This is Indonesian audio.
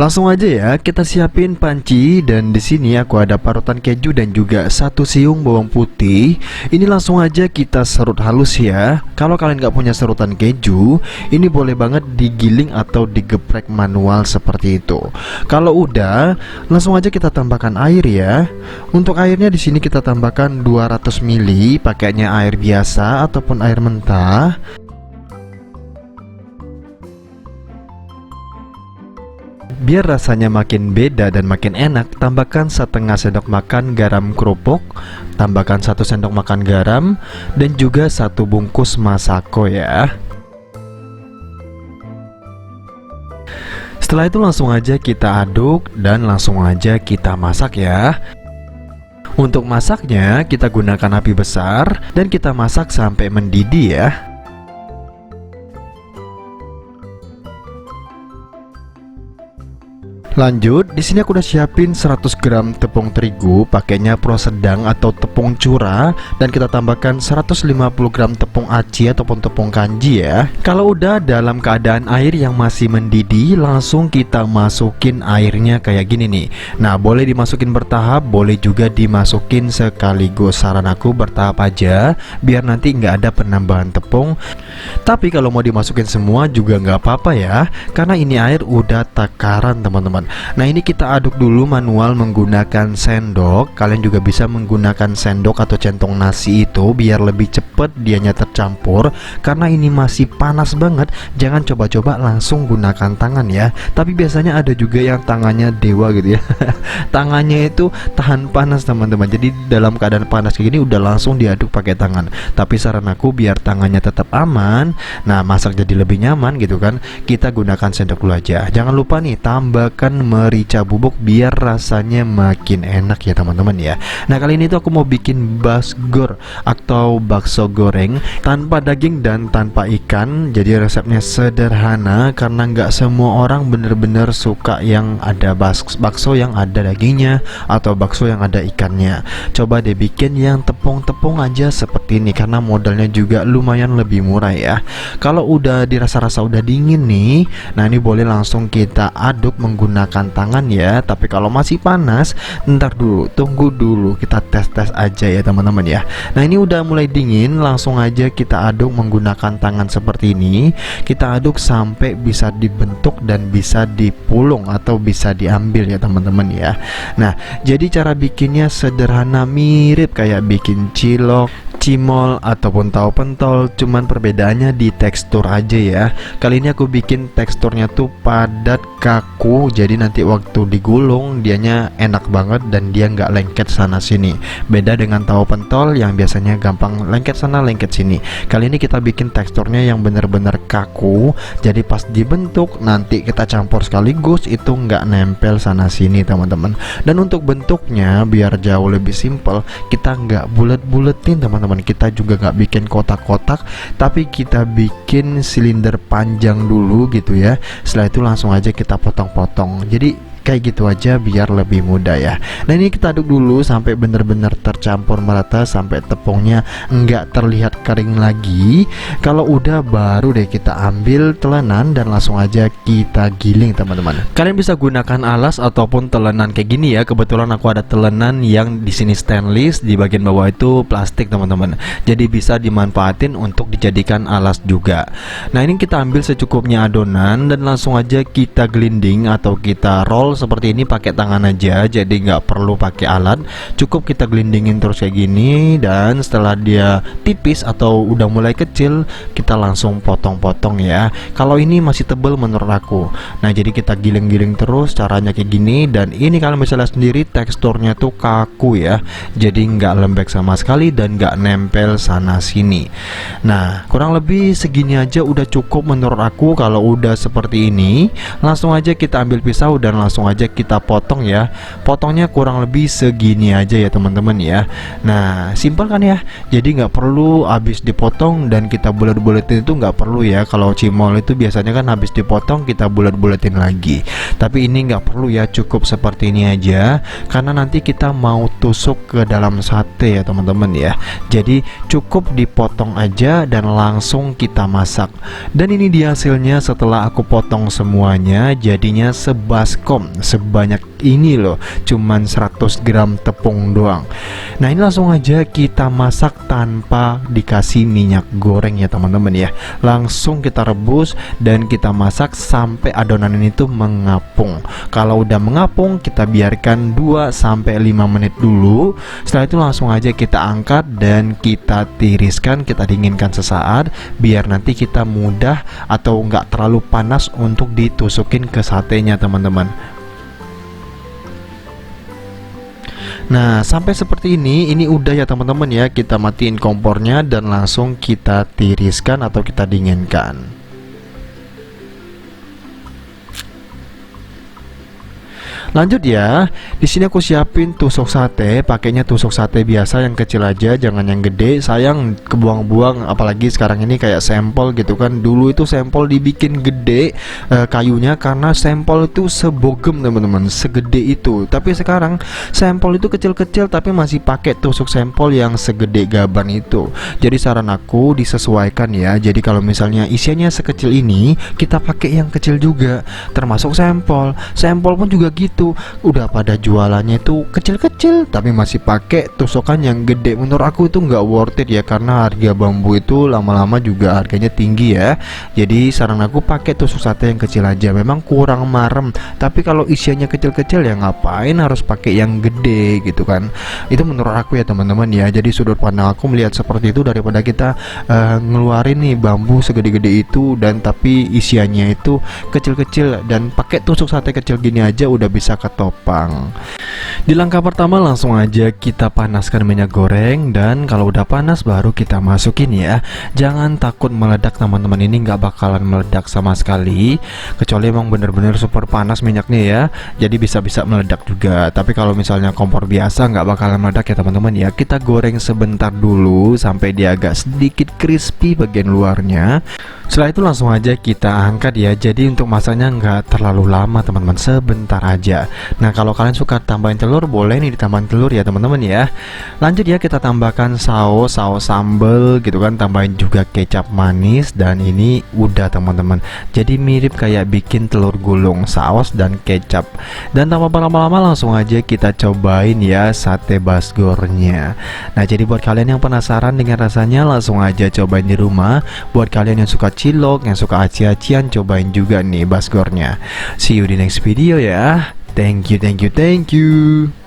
Langsung aja ya, kita siapin panci dan di sini aku ada parutan keju dan juga satu siung bawang putih. Ini langsung aja kita serut halus ya. Kalau kalian nggak punya serutan keju, ini boleh banget digiling atau digeprek manual seperti itu. Kalau udah, langsung aja kita tambahkan air ya. Untuk airnya di sini kita tambahkan 200 ml, pakainya air biasa ataupun air mentah. Biar rasanya makin beda dan makin enak, tambahkan setengah sendok makan garam kerupuk, tambahkan 1 sendok makan garam, dan juga 1 bungkus masako ya. Setelah itu langsung aja kita aduk dan langsung aja kita masak ya. Untuk masaknya kita gunakan api besar dan kita masak sampai mendidih ya. Lanjut, di sini aku udah siapin 100 gram tepung terigu, pakainya pro sedang atau tepung cura, dan kita tambahkan 150 gram tepung aci ataupun tepung kanji ya. Kalau udah dalam keadaan air yang masih mendidih, langsung kita masukin airnya kayak gini nih. Nah, boleh dimasukin bertahap, boleh juga dimasukin sekaligus. Saran aku bertahap aja, biar nanti nggak ada penambahan tepung. Tapi kalau mau dimasukin semua juga nggak apa-apa ya, karena ini air udah takaran teman-teman. Nah, ini kita aduk dulu manual menggunakan sendok. Kalian juga bisa menggunakan sendok atau centong nasi itu biar lebih cepet dianya tercampur. Karena ini masih panas banget, jangan coba-coba langsung gunakan tangan ya. Tapi biasanya ada juga yang tangannya dewa gitu ya. Tangannya itu tahan panas teman-teman. Jadi dalam keadaan panas kayak gini udah langsung diaduk pakai tangan. Tapi saran aku biar tangannya tetap aman, nah masak jadi lebih nyaman gitu kan, kita gunakan sendok dulu aja. Jangan lupa nih tambahkan merica bubuk biar rasanya makin enak ya teman-teman ya. Nah, kali ini tuh aku mau bikin basgor atau bakso goreng tanpa daging dan tanpa ikan. Jadi resepnya sederhana karena nggak semua orang bener-bener suka yang ada bakso yang ada dagingnya atau bakso yang ada ikannya. Coba deh bikin yang tepung-tepung aja seperti ini karena modalnya juga lumayan lebih murah ya. Kalau udah dirasa-rasa udah dingin nih, nah ini boleh langsung kita aduk menggunakan tangan ya. Tapi kalau masih panas, ntar dulu, tunggu dulu, kita tes-tes aja ya teman-teman ya. Nah, ini udah mulai dingin, langsung aja kita aduk menggunakan tangan seperti ini. Kita aduk sampai bisa dibentuk dan bisa dipulung atau bisa diambil ya teman-teman ya. Nah, jadi cara bikinnya sederhana, mirip kayak bikin cilok, cimol ataupun tahu pentol, cuman perbedaannya di tekstur aja ya. Kali ini aku bikin teksturnya tuh padat kaku, jadi nanti waktu digulung dianya enak banget dan dia nggak lengket sana sini. Beda dengan tahu pentol yang biasanya gampang lengket sana lengket sini. Kali ini kita bikin teksturnya yang bener-bener kaku, jadi pas dibentuk nanti kita campur sekaligus itu nggak nempel sana sini teman-teman. Dan untuk bentuknya biar jauh lebih simple, kita nggak bulet-buletin teman-teman. Kita juga nggak bikin kotak-kotak, tapi kita bikin silinder panjang dulu gitu ya. Setelah itu langsung aja kita potong-potong. Jadi kayak gitu aja biar lebih mudah ya. Nah, ini kita aduk dulu sampai bener-bener tercampur merata, sampai tepungnya nggak terlihat kering lagi. Kalau udah baru deh kita ambil telenan dan langsung aja kita giling teman-teman. Kalian bisa gunakan alas ataupun telenan kayak gini ya. Kebetulan aku ada telenan yang di sini stainless, di bagian bawah itu plastik teman-teman. Jadi bisa dimanfaatin untuk dijadikan alas juga. Nah, ini kita ambil secukupnya adonan dan langsung aja kita gelinding atau kita roll seperti ini pakai tangan aja, jadi nggak perlu pakai alat. Cukup kita gelindingin terus kayak gini, dan setelah dia tipis atau udah mulai kecil, kita langsung potong-potong ya. Kalau ini masih tebel menurut aku, nah jadi kita giling-giling terus caranya kayak gini. Dan ini kalian bisa lihat sendiri teksturnya tuh kaku ya, jadi nggak lembek sama sekali dan nggak nempel sana sini. Nah, kurang lebih segini aja udah cukup menurut aku. Kalau udah seperti ini, langsung aja kita ambil pisau dan langsung langsung aja kita potong ya. Potongnya kurang lebih segini aja ya teman-teman ya. Nah simpel kan ya, jadi nggak perlu habis dipotong dan kita bulat-bulatin, itu nggak perlu ya. Kalau cimol itu biasanya kan habis dipotong kita bulat-bulatin lagi, tapi ini nggak perlu ya, cukup seperti ini aja karena nanti kita mau tusuk ke dalam sate ya teman-teman ya. Jadi cukup dipotong aja dan langsung kita masak. Dan ini dia hasilnya setelah aku potong semuanya, jadinya sebaskom sebanyak ini loh, cuman 100 gram tepung doang. Nah ini langsung aja kita masak tanpa dikasih minyak goreng ya teman-teman ya. Langsung kita rebus dan kita masak sampai adonan ini tuh mengapung. Kalau udah mengapung kita biarkan 2-5 menit dulu. Setelah itu langsung aja kita angkat dan kita tiriskan, kita dinginkan sesaat biar nanti kita mudah atau nggak terlalu panas untuk ditusukin ke satenya teman-teman. Nah sampai seperti ini udah ya teman-teman ya. Kita matiin kompornya dan langsung kita tiriskan atau kita dinginkan. Lanjut ya, di sini aku siapin tusuk sate, pakainya tusuk sate biasa yang kecil aja, jangan yang gede. Sayang kebuang-buang, apalagi sekarang ini kayak sampel gitu kan. Dulu itu sampel dibikin gede kayunya karena sampel itu sebogem teman-teman, segede itu. Tapi sekarang sampel itu kecil-kecil tapi masih pakai tusuk sampel yang segede gaban itu. Jadi saran aku disesuaikan ya. Jadi kalau misalnya isiannya sekecil ini, kita pakai yang kecil juga, termasuk sampel. Sampel pun juga gitu. Udah pada jualannya itu kecil-kecil tapi masih pakai tusukan yang gede. Menurut aku itu nggak worth it ya, karena harga bambu itu lama-lama juga harganya tinggi ya. Jadi saran aku pakai tusuk sate yang kecil aja, memang kurang marem. Tapi kalau isiannya kecil-kecil ya ngapain harus pakai yang gede gitu kan. Itu menurut aku ya teman-teman ya. Jadi sudut pandang aku melihat seperti itu, daripada kita ngeluarin nih bambu segede-gede itu dan tapi isiannya itu kecil-kecil, dan pakai tusuk sate kecil gini aja udah bisa ketopang. Di langkah pertama langsung aja kita panaskan minyak goreng, dan kalau udah panas baru kita masukin ya. Jangan takut meledak teman-teman, ini nggak bakalan meledak sama sekali kecuali emang bener-bener super panas minyaknya ya, jadi bisa-bisa meledak juga. Tapi kalau misalnya kompor biasa nggak bakalan meledak ya teman-teman ya. Kita goreng sebentar dulu sampai dia agak sedikit crispy bagian luarnya. Setelah itu langsung aja kita angkat ya. Jadi untuk masaknya nggak terlalu lama teman-teman, sebentar aja. Nah kalau kalian suka tambahin telur, boleh nih ditambahin telur ya teman-teman ya. Lanjut ya, kita tambahkan saus sambal gitu kan, tambahin juga kecap manis, dan ini udah teman-teman. Jadi mirip kayak bikin telur gulung, saus dan kecap. Dan tanpa berlama-lama langsung aja kita cobain ya sate basgornya. Nah jadi buat kalian yang penasaran dengan rasanya, langsung aja cobain di rumah. Buat kalian yang suka cilok, yang suka aci-acian, cobain juga nih basgornya. See you di next video ya. Thank you.